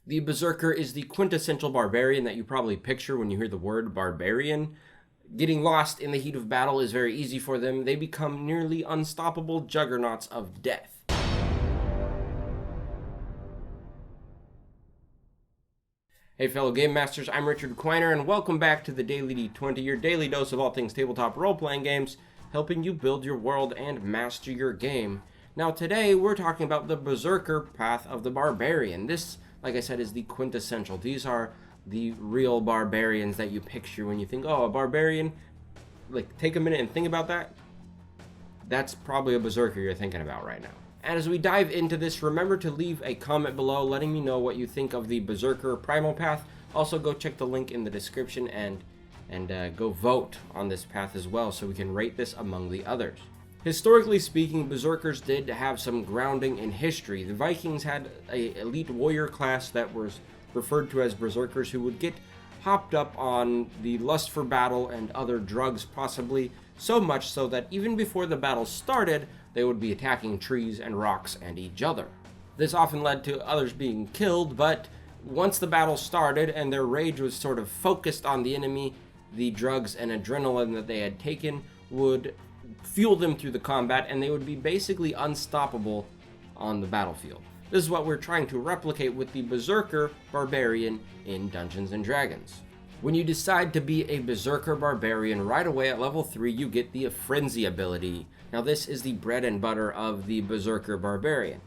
The Berserker is the quintessential barbarian that you probably picture when you hear the word barbarian. Getting lost in the heat of battle is very easy for them. They become nearly unstoppable juggernauts of death. Hey fellow Game Masters, I'm Richard Quiner, and welcome back to the Daily D20, your daily dose of all things tabletop role-playing games, helping you build your world and master your game. Now today, we're talking about the Berserker Path of the Barbarian. This, like I said, is the quintessential. These are the real barbarians that you picture when you think, oh, a barbarian. Like, take a minute and think about that. That's probably a Berserker you're thinking about right now. And as we dive into this, remember to leave a comment below letting me know what you think of the Berserker Primal Path. Also, go check the link in the description and go vote on this path as well so we can rate this among the others. Historically speaking, Berserkers did have some grounding in history. The Vikings had an elite warrior class that was referred to as Berserkers who would get hopped up on the lust for battle and other drugs possibly, so much so that even before the battle started, they would be attacking trees and rocks and each other. This often led to others being killed, but once the battle started and their rage was sort of focused on the enemy, the drugs and adrenaline that they had taken would fuel them through the combat, and they would be basically unstoppable on the battlefield. This is what we're trying to replicate with the Berserker Barbarian in Dungeons & Dragons. When you decide to be a Berserker Barbarian, right away at level 3 you get the Frenzy ability. Now this is the bread and butter of the Berserker Barbarian.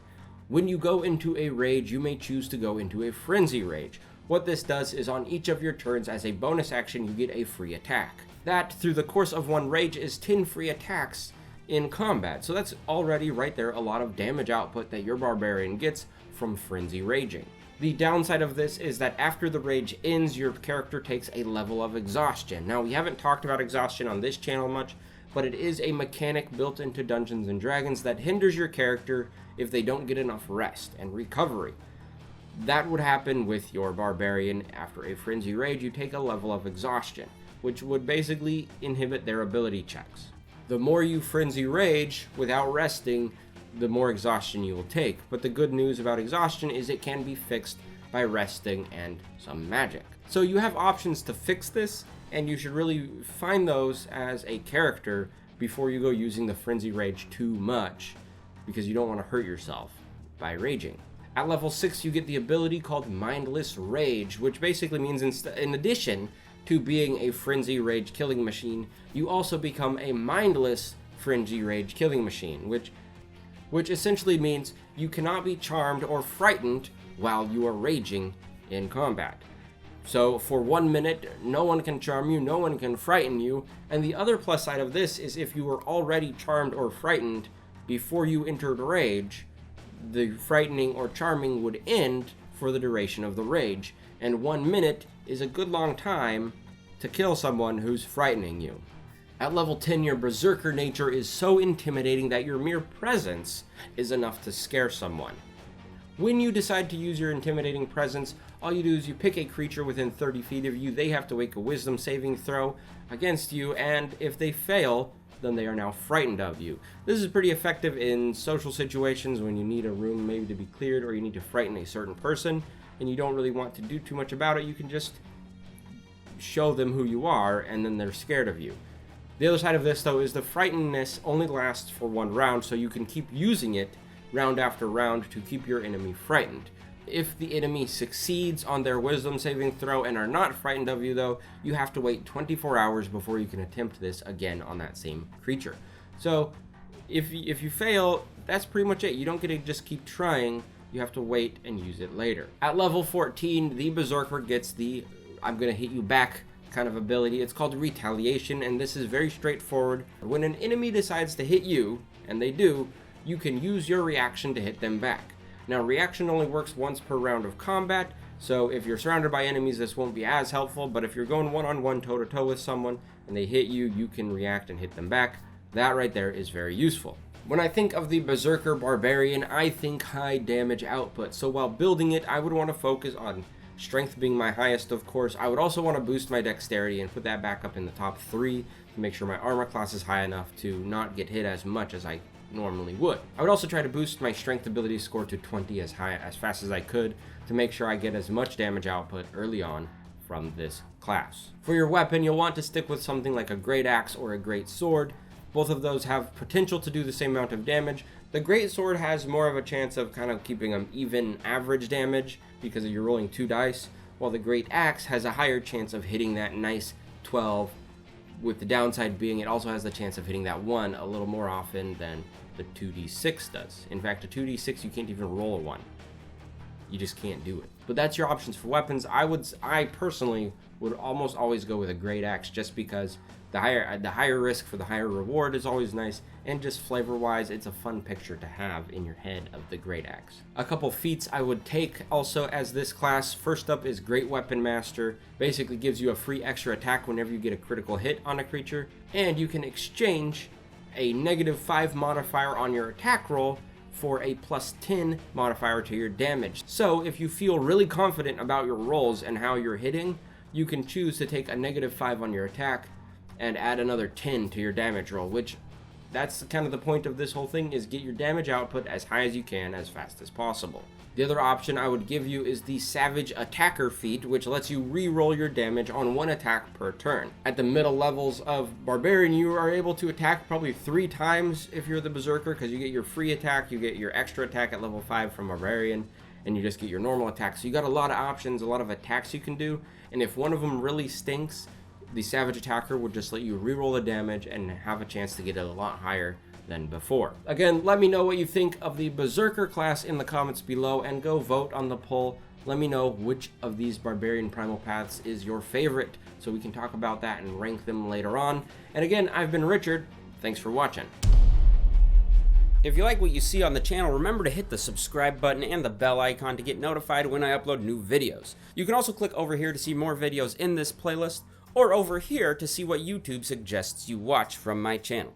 When you go into a rage, you may choose to go into a Frenzy Rage. What this does is on each of your turns as a bonus action you get a free attack. That, through the course of one rage, is 10 free attacks in combat. So that's already right there a lot of damage output that your Barbarian gets from Frenzy Raging. The downside of this is that after the rage ends, your character takes a level of Exhaustion. Now, we haven't talked about Exhaustion on this channel much, but it is a mechanic built into Dungeons & Dragons that hinders your character if they don't get enough rest and recovery. That would happen with your Barbarian. After a Frenzy Rage, you take a level of Exhaustion, which would basically inhibit their ability checks. The more you Frenzy Rage without resting, the more exhaustion you will take. But the good news about exhaustion is it can be fixed by resting and some magic. So you have options to fix this, and you should really find those as a character before you go using the Frenzy Rage too much, because you don't want to hurt yourself by raging. At level 6 you get the ability called Mindless Rage, which basically means in addition to being a Frenzy Rage killing machine, you also become a mindless Frenzy Rage killing machine, which essentially means you cannot be charmed or frightened while you are raging in combat. So for 1 minute, no one can charm you, no one can frighten you, and the other plus side of this is if you were already charmed or frightened before you entered rage, the frightening or charming would end for the duration of the rage, and 1 minute is a good long time to kill someone who's frightening you. At level 10, your Berserker nature is so intimidating that your mere presence is enough to scare someone. When you decide to use your intimidating presence, all you do is you pick a creature within 30 feet of you, they have to make a wisdom saving throw against you, and if they fail, then they are now frightened of you. This is pretty effective in social situations when you need a room maybe to be cleared or you need to frighten a certain person and you don't really want to do too much about it. You can just show them who you are and then they're scared of you. The other side of this though is the frightenedness only lasts for one round, so you can keep using it round after round to keep your enemy frightened. If the enemy succeeds on their wisdom saving throw and are not frightened of you though, you have to wait 24 hours before you can attempt this again on that same creature. So if you fail, that's pretty much it. You don't get to just keep trying, you have to wait and use it later. At level 14, the Berserker gets the I'm gonna hit you back kind of ability. It's called Retaliation, and this is very straightforward. When an enemy decides to hit you, and they do, you can use your reaction to hit them back. Now, reaction only works once per round of combat, so if you're surrounded by enemies, this won't be as helpful, but if you're going one-on-one, toe-to-toe with someone, and they hit you, you can react and hit them back. That right there is very useful. When I think of the Berserker Barbarian, I think high damage output, so while building it, I would want to focus on strength being my highest, of course. I would also want to boost my dexterity and put that back up in the top 3 to make sure my armor class is high enough to not get hit as much as I normally would. I would also try to boost my strength ability score to 20 as fast as I could to make sure I get as much damage output early on from this class. For your weapon, you'll want to stick with something like a great axe or a great sword. Both of those have potential to do the same amount of damage. The great sword has more of a chance of kind of keeping an even average damage because you're rolling 2 dice, while the great axe has a higher chance of hitting that nice 12, with the downside being it also has the chance of hitting that 1 a little more often than the 2d6 does. In fact, a 2d6 you can't even roll a 1. You just can't do it. But that's your options for weapons. I personally would almost always go with a great axe, just because the higher risk for the higher reward is always nice, and just flavor-wise, it's a fun picture to have in your head of the great axe. A couple feats I would take also as this class. First up is Great Weapon Master. Basically gives you a free extra attack whenever you get a critical hit on a creature, and you can exchange a -5 modifier on your attack roll for a +10 modifier to your damage. So if you feel really confident about your rolls and how you're hitting, you can choose to take a -5 on your attack and add another 10 to your damage roll, which that's kind of the point of this whole thing, is get your damage output as high as you can as fast as possible. The other option I would give you is the Savage Attacker feat, which lets you re-roll your damage on 1 attack per turn. At the middle levels of Barbarian, you are able to attack probably 3 times if you're the Berserker, because you get your free attack, you get your extra attack at level 5 from Barbarian, and you just get your normal attack. So you got a lot of options, a lot of attacks you can do, and if one of them really stinks, the Savage Attacker would just let you reroll the damage and have a chance to get it a lot higher than before. Again, let me know what you think of the Berserker class in the comments below, and go vote on the poll. Let me know which of these Barbarian Primal Paths is your favorite, so we can talk about that and rank them later on. And again, I've been Richard. Thanks for watching. If you like what you see on the channel, remember to hit the subscribe button and the bell icon to get notified when I upload new videos. You can also click over here to see more videos in this playlist, or over here to see what YouTube suggests you watch from my channel.